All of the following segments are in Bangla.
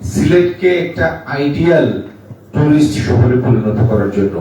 সিলেটকে একটা আইডিয়াল টুরিস্ট শহরে পরিণত করার জন্য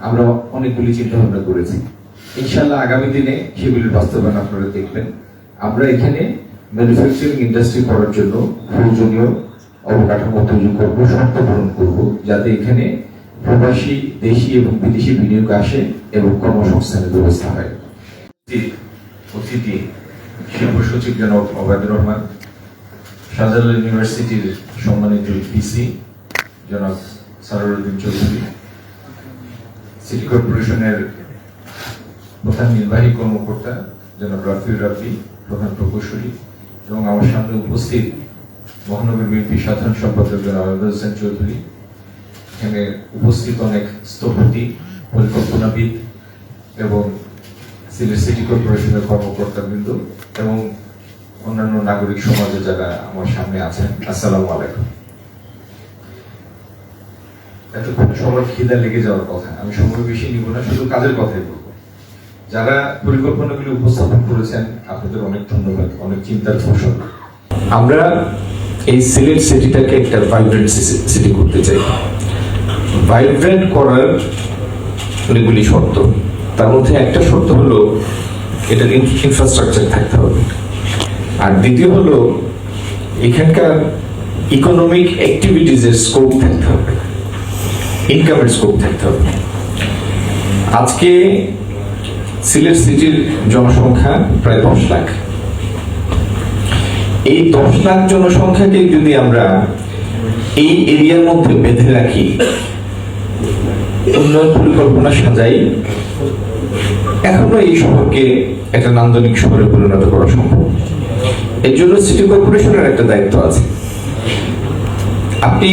আমরা অনেকগুলি চিন্তা ভাবনা করেছি। ইনশাআল্লাহ আগামী দিনে সেগুলির বাস্তবায়ন আপনারা দেখবেন। আমরা এখানে ম্যানুফ্যাকচারিং ইন্ডাস্ট্রি করার জন্য প্রয়োজনীয় অবকাঠামো তৈরি করব, শর্ত পূরণ করব, যাতে এখানে প্রবাসী, দেশি এবং বিদেশি বিনিয়োগ আসে এবং কর্মসংস্থানের ব্যবস্থা হয়। অতিথি শিল্প সচিব জনাব ওবায়দুর রহমান, শাহজালাল ইউনিভার্সিটির সম্মানিত ভিসি জনাব সারোয়ারউদ্দিন চৌধুরী, সিটি কর্পোরেশনের প্রধান নির্বাহী কর্মকর্তা জনাব রাফিউর রাব্বি, প্রধান প্রকৌশলী, এবং আমার সামনে উপস্থিত মহানগর বিএনপি সাধারণ সম্পাদক জনাব আহমেদ হোসেন চৌধুরী, এখানে উপস্থিত অনেক স্থপতি, পরিকল্পনাবিদ এবং সিলেট সিটি কর্পোরেশনের কর্মকর্তাবৃন্দ এবং অন্যান্য নাগরিক সমাজে যারা আমার সামনে আছেন, আসসালামু আলাইকুম। এতক্ষণ সবার খিদা লেগে যাওয়ার কথা, আমি সময় বেশি নিব না, শুধু কাজের কথাই বলবো। যারা পরিকল্পনাগুলি উপস্থাপন করেছেন আপনাদের অনেক ধন্যবাদ, অনেক চিন্তার ফসল। আমরা এই সিলেট সিটিটাকে একটা ভাইব্রেন্ট সিটি করতে চাই। ভাইব্রেন্ট করার অনেকগুলি শর্ত, তার মধ্যে একটা শর্ত হলো এটার ইনফ্রাস্ট্রাকচার থাকতে হবে, আর দ্বিতীয় হলো এখানকার ইকোনমিক অ্যাক্টিভিটিজের স্কোপ থাকতে হবে, ইনকামের স্কোপ থাকতে হবে। আজকে সিলেট সিটির জনসংখ্যা প্রায় 10 লাখ। এই 10 লাখ জনসংখ্যাকে যদি আমরা এই এরিয়ার মধ্যে বেঁধে রাখি, উন্নয়ন পরিকল্পনা সাজাই, এখনো এই শহরকে একটা নান্দনিক শহরে পরিণত করা সম্ভব। এর জন্য সিটি কর্পোরেশনের একটা দায়িত্ব আছে। আপনি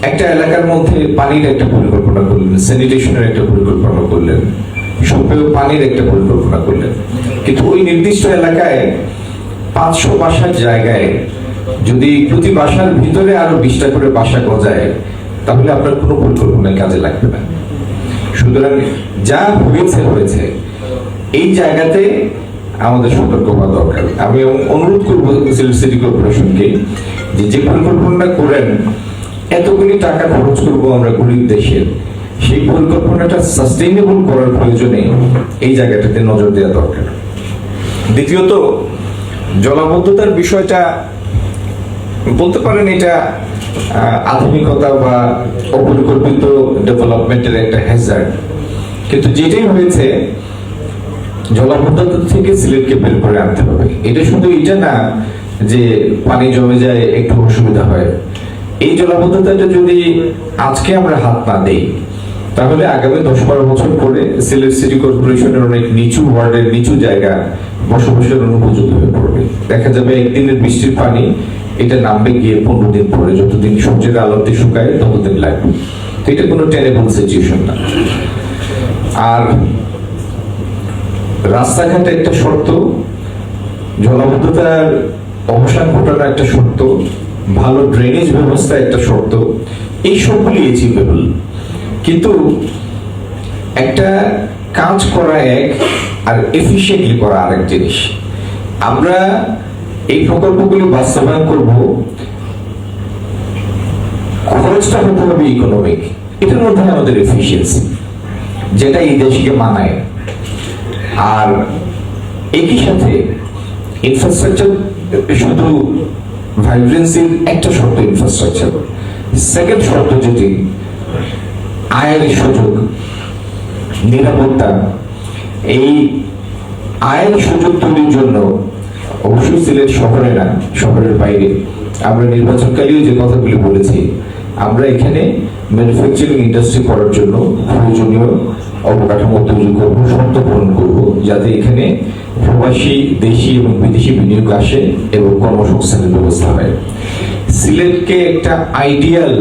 একটা এলাকার মধ্যে পানির একটা পরিকল্পনা করলেন, স্যানিটেশনের একটা পরিকল্পনা করলেন, সুপেয় পানির একটা পরিকল্পনা করলেন, কিন্তু ওই নির্দিষ্ট এলাকায় 500 বাসার জায়গায় যদি প্রতি বাসার ভিতরে আরো 20টা করে বাসা গজায়, তাহলে আপনার কোনো পরিকল্পনায় কাজে লাগবে না। সুতরাং যা হয়েছে এই জায়গাতে আমাদের সতর্ক হওয়া দরকার। আমি অনুরোধ করবো সিলেট সিটি কর্পোরেশনকে যে পরিকল্পনা করেন, এতগুলি টাকা খরচ করবো আমরা গরিব দেশের, সেই পরিকল্পনাটা সাস্টেইনেবল করার প্রয়োজনে এই জায়গাটাতে নজর দেওয়া দরকার। দ্বিতীয়ত, জলাবদ্ধতার বিষয়টা বলতে পারেন এটা আধুনিকতা বা অপরিকল্পিত ডেভেলপমেন্টের একটা হ্যাজার্ড, কিন্তু যেটাই হয়েছে জলাবদ্ধতা থেকে সিলেটকে বের করে আনতে হবে। এটা শুধু এটা না যে পানি জমে যায় একটু অসুবিধা হয়, এই জলাবদ্ধতাটা যদি আজকে আমরা হাত না দেই, তাহলে আগামী 10-12 বছর পরে সিলেট সিটি কর্পোরেশনের অনেক নিচু ওয়ার্ডের নিচু জায়গা বসবাসের অনুপযোগী হয়ে পড়বে। দেখা যাবে একদিনের বৃষ্টির পানি এটা নামবে গিয়ে 15 দিন পরে, যতদিন সূর্যের আলোতে শুকায় ততদিন লাগবে। তো এটা কোনো টেনেবল সিচুয়েশন না। আর রাস্তাঘাটে একটা শর্ত, জলাবদ্ধতার অবসান ঘটানোর একটা শর্ত, ভালো ড্রেনেজ ব্যবস্থা একটা শর্ত, এই সবগুলি অ্যাচিভেবল। কিন্তু একটা কাজ করা এক, আর এফিশিয়েন্টলি করা আরেক জিনিস। আমরা এই প্রকল্পগুলি বাস্তবায়ন করব, খরচটা হতে হবে ইকোনমিক, এটার মধ্যে আমাদের এফিসিয়েন্সি, যেটা এই দেশকে মানায়। আর একই সাথে ইনফ্রাস্ট্রাকচার, শুধু ভাইব্রেন্সির একটা শর্ত ইনফ্রাস্ট্রাকচার, সেকেন্ড শর্ত যেটি আয়ের সুযোগ, নিরাপত্তা। এই আয়ের সুযোগ তৈরির জন্য অবশ্যই সিলেট শহরে না, শহরের বাইরে আমরা নির্বাচনকালীও যে কথাগুলি বলেছি, আমরা এখানে ম্যানুফ্যাকচারিং ইন্ডাস্ট্রি করার জন্য প্রয়োজনীয় অবকাঠামো তৈরি করব, শর্ত পূরণ করব, যাতে এখানে প্রবাসী, দেশি এবং বিদেশি বিনিয়োগ আসে এবং কর্মসংস্থানের ব্যবস্থা হয়। সিলেটকে একটা আইডিয়াল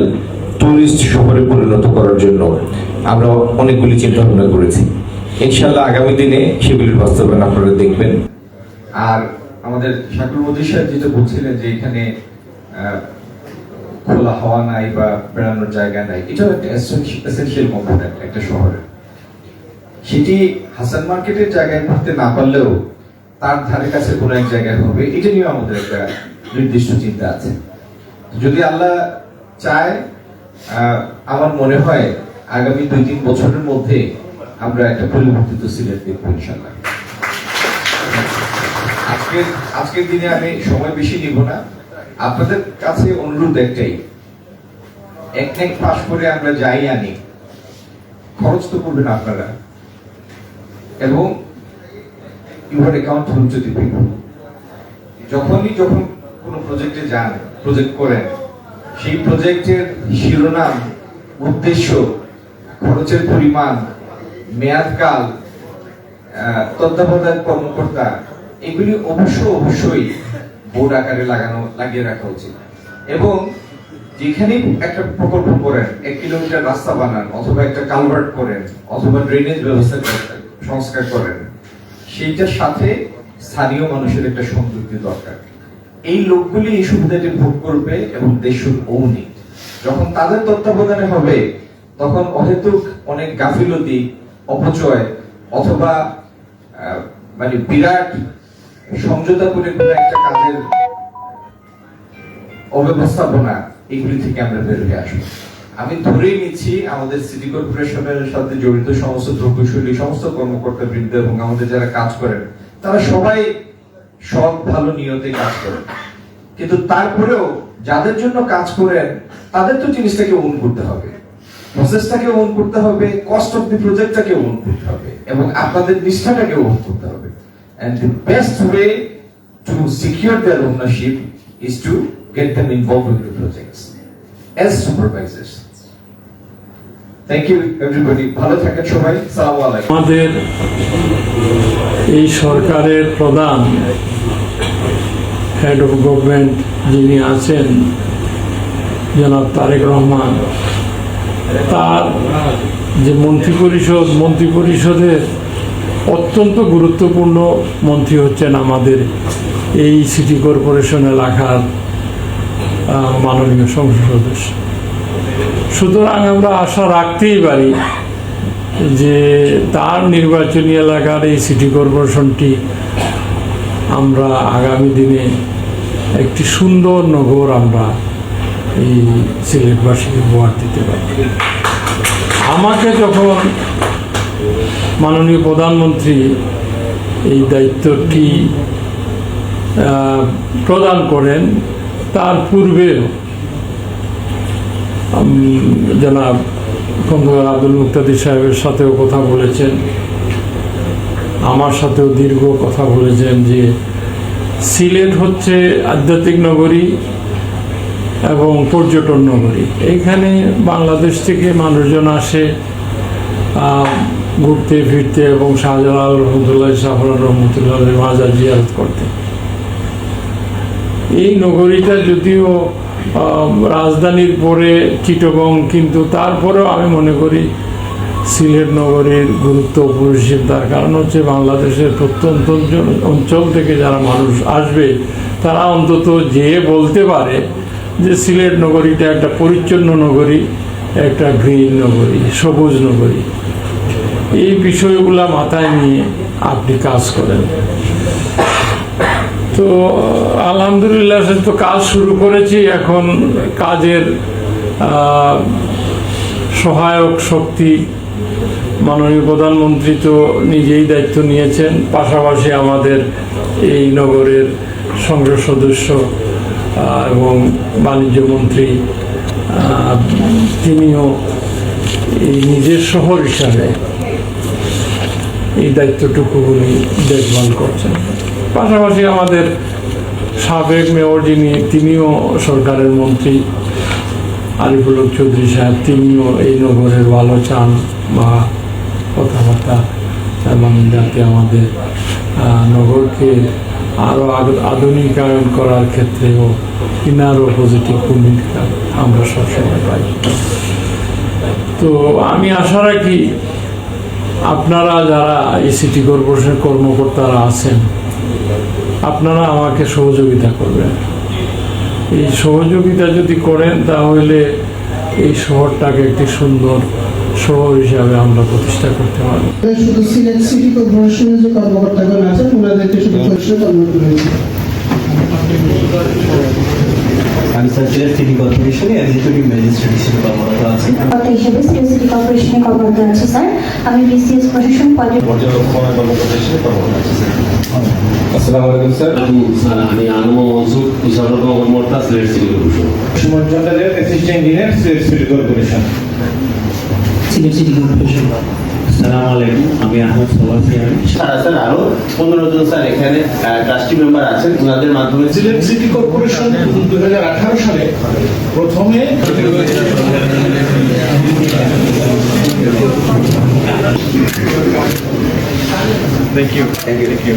টুরিস্ট শহরে পরিণত করার জন্য আমরা অনেকগুলি চিন্তা ভাবনা করেছি। ইনশাআল্লাহ আগামী দিনে সেগুলির বাস্তবায়ন আপনারা দেখবেন। আর আমাদের শাকুর মধ্যে সাহেব যেটা বলছিলেন যে এখানে খোলা হাওয়া নাই বা বেড়ানোর জায়গা নাই, এটাও একটা এসেনশিয়াল কম্পোনেন্ট একটা শহরে। সেটি হাসান মার্কেটের জায়গায় করতে না পারলেও তার ধারে কাছে কোনো এক জায়গায় হবে, এটা নিয়ে আমাদের একটা নির্দিষ্ট চিন্তা আছে। যদি আল্লাহ চাই আমার মনে হয় আগামী 2-3 বছরের মধ্যে আমরা একটা পরিবর্তিত সিলেট দেখব ইনশাআল্লাহ। আজকের দিনে আমি সময় বেশি নিব না, আপনাদের কাছে অনুরোধ একটাই, এক পাস করে আমরা যাই আনি, খরচ তো করবেন আপনারা, এবং you are accountable to the people. যখন কোনো প্রজেক্টে যান, প্রজেক্ট করেন, সেই প্রজেক্টের শিরোনাম, উদ্দেশ্য, খরচের পরিমাণ, মেয়াদকাল, তত্ত্বাবধায়ক কর্মকর্তা, এগুলি অবশ্যই বোর্ড আকারে লাগিয়ে রাখা উচিত। এবং যেখানে একটা প্রকল্প করেন, 1 কিলোমিটার রাস্তা বানান, অথবা একটা কালভার্ট করেন, অথবা ড্রেনেজ ব্যবস্থা সংস্কার করেন, সেইটার সাথে স্থানীয় মানুষের একটা সংযুক্তি দরকার। এই লোকগুলি এই সুবিধাটি ভোগ করবে এবং দেশ শুড ওন ইট। যখন তাদের তত্ত্বাবধানে হবে, তখন অহেতুক অনেক গাফিলতি, অপচয়, অথবা মানে বিরাট সমঝোতা করে কোনো একটা কাজের অব্যবস্থাপনা, এগুলি থেকে আমরা বের হয়ে আসবো। আমি ধরেই নিচ্ছি আমাদের সিটি কর্পোরেশনের সাথে জড়িত সমস্ত প্রকৌশলী, সমস্ত কর্মকর্তা বৃন্দ এবং আমাদের যারা কাজ করেন, তারা সবাই সব ভালো নিয়তে কাজ করেন, কিন্তু তারপরেও যাদের জন্য কাজ করেন তাদের তো জিনিসটাকে ওন করতে হবে, প্রসেসটাকে ওন করতে হবে, কস্ট অফ দি প্রজেক্টটাকে ওন করতে হবে, এবং আপনাদের নিষ্ঠাটাকে ওন করতে হবে। And the best way to secure their ownership is to get them involved in the projects as supervisors. Thank you everybody. ভালো থাকেন সবাই। আসসালামু আলাইকুম। আমাদের এই সরকারের প্রধান হেড অফ গভর্নমেন্ট যিনি আছেন জনাব তারেক রহমান, তার যে মন্ত্রিপরিষদের অত্যন্ত গুরুত্বপূর্ণ মন্ত্রী হচ্ছেন আমাদের এই সিটি কর্পোরেশন এলাকার মাননীয় সংসদ সদস্য। সুতরাং আমরা আশা রাখতেই পারি যে তার নির্বাচনী এলাকার এই সিটি কর্পোরেশনটি আমরা আগামী দিনে একটি সুন্দর নগর আমরা এই সিলেটবাসীকে উপহার দিতে পারি। আমাকে যখন মাননীয় প্রধানমন্ত্রী এই দায়িত্বটি প্রদান করেন, তার পূর্বেও জনাব খন্দকার আব্দুল মুক্তাদির সাহেবের সাথেও কথা বলেছেন, আমার সাথেও দীর্ঘ কথা বলেছেন যে সিলেট হচ্ছে আধ্যাত্মিক নগরী এবং পর্যটন নগরী। এইখানে বাংলাদেশ থেকে মানুষজন আসে ঘুরতে ফিরতে এবং শাহজালাল রহমতুল্লাহ, জাফর রহমতুল্লাহের মাজার জিয়ারত করতে। এই নগরীটা যদিও রাজধানীর পরে চিটগং, কিন্তু তারপরেও আমি মনে করি সিলেট নগরীর গুরুত্ব অপরিসীম। তার কারণ হচ্ছে বাংলাদেশের প্রত্যন্ত অঞ্চল থেকে যারা মানুষ আসবে তারা অন্তত যেয়ে বলতে পারে যে সিলেট নগরীটা একটা পরিচ্ছন্ন নগরী, একটা গ্রিন নগরী, সবুজ নগরী। এই বিষয়গুলা মাথায় নিয়ে আপনি কাজ করেন। তো আলহামদুলিল্লাহ তো কাজ শুরু করেছি। এখন কাজের সহায়ক শক্তি মাননীয় প্রধানমন্ত্রী তো নিজেই দায়িত্ব নিয়েছেন, পাশাপাশি আমাদের এই নগরের সংসদ সদস্য এবং বাণিজ্য মন্ত্রী তিনিও এই নিজের শহর হিসাবে এই দায়িত্বটুকু উনি দেখভাল করছেন। পাশাপাশি আমাদের সাবেক মেয়র তিনিও সরকারের মন্ত্রী আরিফুল হক চৌধুরী সাহেব, তিনিও এই নগরের ভালো চান বা কথাবার্তা, এবং যাতে আমাদের নগরকে আরও আধুনিকায়ন করার ক্ষেত্রেও ইনারও পজিটিভ ভূমিকা আমরা সবসময় পাই। তো আমি আশা রাখি আপনারা যারা এই সিটি কর্পোরেশনের কর্মকর্তারা আছেন, আপনারা আমাকে সহযোগিতা করবেন। এই সহযোগিতা যদি করেন তাহলে এই শহরটাকে একটি সুন্দর শহর হিসাবে আমরা প্রতিষ্ঠা করতে পারব। শুধু সিলেট সিটি কর্পোরেশনের যে কর্মকর্তাগণ আছেন ওনাদেরকে শুধু পরিষদ অনুরোধ রয়েছে। আমি স্যার সিলেট সিটি কর্পোরেশনে এক্সিকিউটিভ ম্যাজিস্ট্রেট হিসেবে কর্মরত আছি। কর্তা হিসেবে সিলেট সিটি কর্পোরেশনে কর্মরত আছি স্যার। আমি বিসিএস প্রশাসন পর্যবেক্ষণের কর্মকর্তা হিসেবে কর্মরত আছি স্যার। আসসালামু আলাইকুম স্যার। স্যার আমি আনন্দ মনসুখ বিশাল কর্মকর্তা সিলেট সিটি কর্পোরেশন। সুমন চন্দ্রের assistant engineer city corporation. Sylhet city corporation. আসসালামু আলাইকুম, আমি আহমদ সবাসি। স্যার আরো 15 জন স্যার এখানে ট্রাস্টি মেম্বার আছেন, ওনাদের মাধ্যমে সিলেট সিটি কর্পোরেশন 2018 সালে প্রথমে থ্যাংক ইউ।